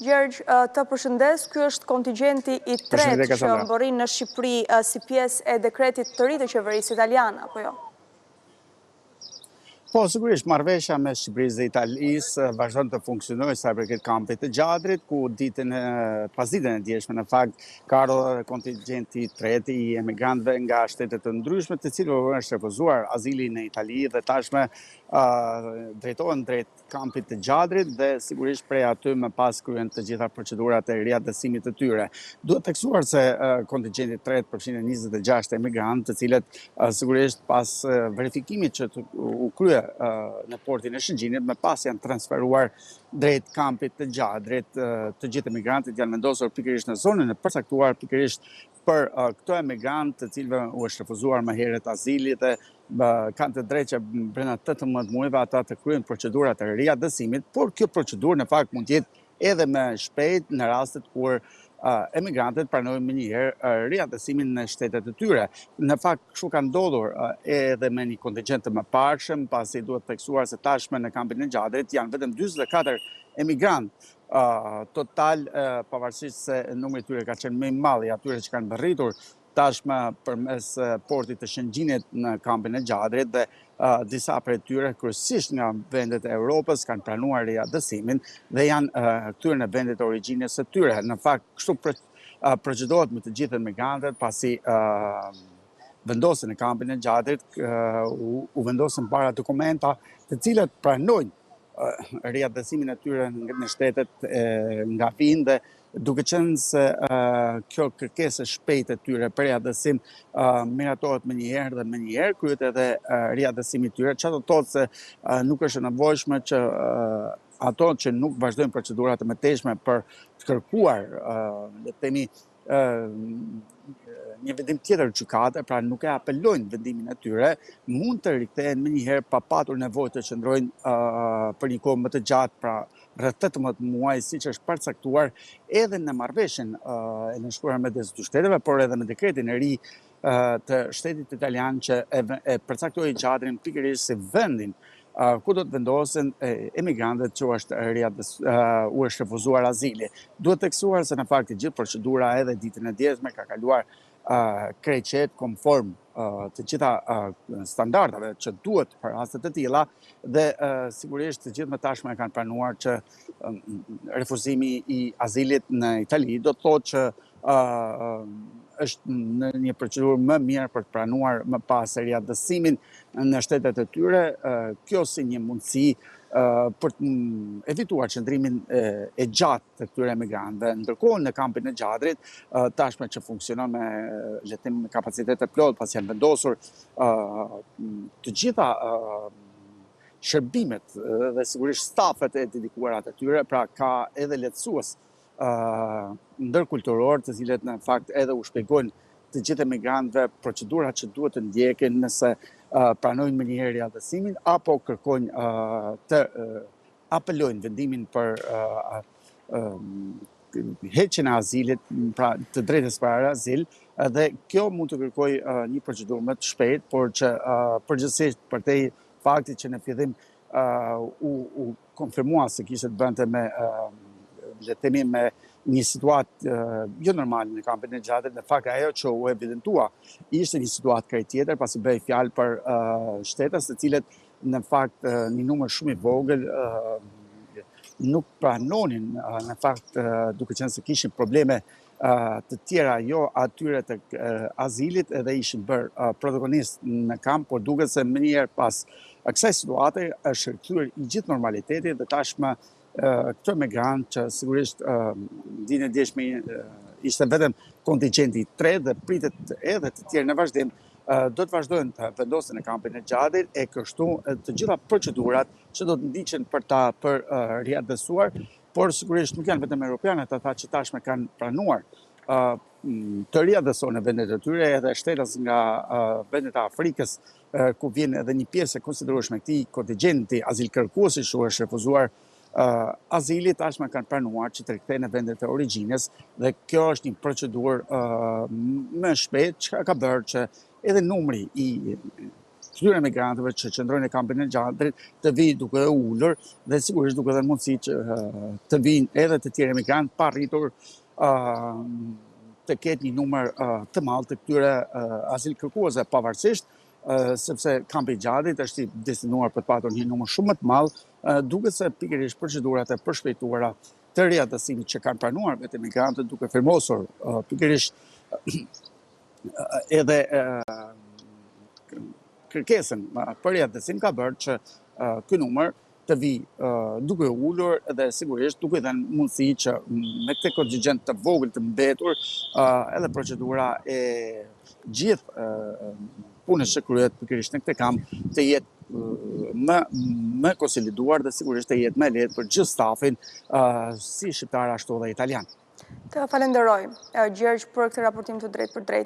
Gjergj, të përshëndes, ky është kontingjenti i tretë që mbërrin në Shqipëri si pjesë e dekretit të ri të qeverisë italiane, apo jo? Po, sigurisht, marrëveshja me Shqipërisë dhe Italisë vazhdon të funksionojë sa i përket kampit të Gjadrit, ku pas ditën e djeshme në fakt ka ardhur kontingjenti i tretë i emigrantëve nga shtete të ndryshme, të cilëve është refuzuar azili në Itali dhe tashme drejtohen drejt kampit të Gjadrit dhe sigurisht prej aty më pas kryen të gjitha procedurat e riadësimit të tyre. Duhet theksuar se kontingjenti i tretë përfshin 26 emigrantë, të cilët sigurisht pas verifikimit që u krye në portin e Shëngjinit, me pas janë transferuar drejt kampit të Gjadrit. Të gjithë emigrantët janë vendosur pikërisht në zonën e përcaktuar pikërisht për këto emigrantë të cilëve u është refuzuar më herët azili dhe kanë të drejtë që brenda 18 muajve ata të kryejnë procedurat e riadësimit, por kjo procedurë në fakt mund të jetë edhe më shpejt në rastet kur emigrantët pranojnë më njëherë riadësimin në shtetet e tyre. Në fakt, kështu ka ndodhur edhe me një kontingjent të mëparshëm, pasi duhet theksuar se tashme në kampin e Gjadrit janë vetëm 44 emigrantë total, pavarësisht se numri i tyre ka qenë më i madh i atyre që kanë mbërritur tashme përmes portit të Shëngjinit në kampin e Gjadrit dhe disa prej tyre kryesisht nga vendet e Europës kanë pranuar riadësimin dhe janë kthyer në vendet e origjinës së tyre. Në fakt, kështu procedohet me të gjithë emigrantët pasi vendosen në kampin e Gjadrit, u vendosën para dokumenta të cilët pranojnë riadësimin e tyre në shtetet nga vinë dhe duke qenë se kjo kërkesë shpejt e tyre për riadësim miratohet më njëherë dhe më njëherë, kryet edhe riadësimi i tyre, çfarë do të thotë se nuk është e nevojshme që ato që nuk vazhdojnë procedurat e mëtejshme për të kërkuar, le të themi, një vendim tjetër gjykate, pra nuk e apelojnë vendimin e tyre, mund të rikthehen më njëherë pa patur nevojë të qëndrojnë për një kohë më të gjatë, pra rreth 18 muaj, siç është përcaktuar edhe në marrëveshjen e nënshkruar mes dy shteteve, por edhe në dekretin e ri të shtetit italian që e përcaktoi Gjadrin pikërisht si vendin ku do të vendosen emigrantët që u është refuzuar azili. Duhet theksuar se në fakt gjithë procedura edhe ditën e djeshme ka kaluar krejtqet konform të gjitha standardave që duhet për raste të tilla dhe sigurisht të gjithë më tashme kanë pranuar që refuzimi i azilit në Itali do të thotë që është në një procedurë më mirë për të pranuar më pas riadësimin në shtetet e tyre, kjo si një mundësi për të evituar qëndrimin e gjatë të këtyre emigrantëve. Ndërkohë në kampin e Gjadrit, tashme që funksionon me letim me kapacitet e plot, pas janë vendosur të gjitha shërbimet dhe sigurisht stafet e dedikuara të tyre, pra ka edhe lehtësues ndërkulturor, të cilët në fakt edhe u shpjegojnë të gjithë emigrantëve procedurat që duhet të ndjekin nëse pranojnë më njëherë riadësimin apo kërkojnë të apelojnë vendimin për heqjen e azilit, pra të drejtës për azil, dhe kjo mund të kërkojë një procedurë më të shpejtë, por që përgjithsisht përtej faktit që në fillim u konfirmua se kishte të bënte me le të themi me një situatë jo normale në kampin e Gjadrit, në fakt ajo që u evidentua ishte një situatë krejt tjetër, pasi bëhej fjalë për shtetas të cilët në fakt një numër shumë i vogël nuk pranonin në fakt duke qenë se kishin probleme të tjera jo atyre të azilit edhe ishin bërë protagonist në kamp, por duket se më njëherë pas kësaj situate është rikthyer i gjithë normaliteti dhe tashmë këto emigrantë që sigurisht ditën e djeshme ishte vetëm kontingjenti i tretë dhe pritet edhe të tjerë në vazhdim, do të vazhdojnë të vendosen në kampin e Gjadrit e kështu të gjitha procedurat që do të ndiqen për riadësuar, por sigurisht nuk janë vetëm europianët ata që tashme kanë pranuar të riadësohen në vendet e tyre, edhe shtetas nga vendet e Afrikës, ku vjen edhe një pjesë e konsiderueshme e këtij kontingjenti azilkërkuesi që është refuzuar azili, tashme kanë pranuar që të rikthehen në vendet e origjinës dhe kjo është një procedurë më shpejt që ka bërë që edhe numri i këtyre emigrantëve që qëndrojnë në kampin e Gjadrit të vinë duke e ullur dhe sigurisht duke dhe mundësi që të vinë edhe të tjerë emigrantë pa rritur të ketë një numër të madh të këtyre asil kërkuesve pavarësisht sepse kampi i Gjadrit është i destinuar për të patur një numër shumë më të madh, duket se pikërisht procedurat e përshpejtuara të riatësimit që kanë pranuar vetë emigrantët duke firmosur pikërisht edhe kërkesën për riatësim ka bërë që ky numër të vi duke ullur dhe sigurisht duke dhënë mundësi që me këtë kontingjent të vogël të mbetur edhe procedura e gjithë punës që kryet pikërisht në këtë kamp të jetë më konsoliduar dhe sigurisht të jetë më lehtë për gjithë stafin si shqiptar ashtu dhe italian. Të falenderoj, Gjergj, për këtë raportim të drejtë për drejtë.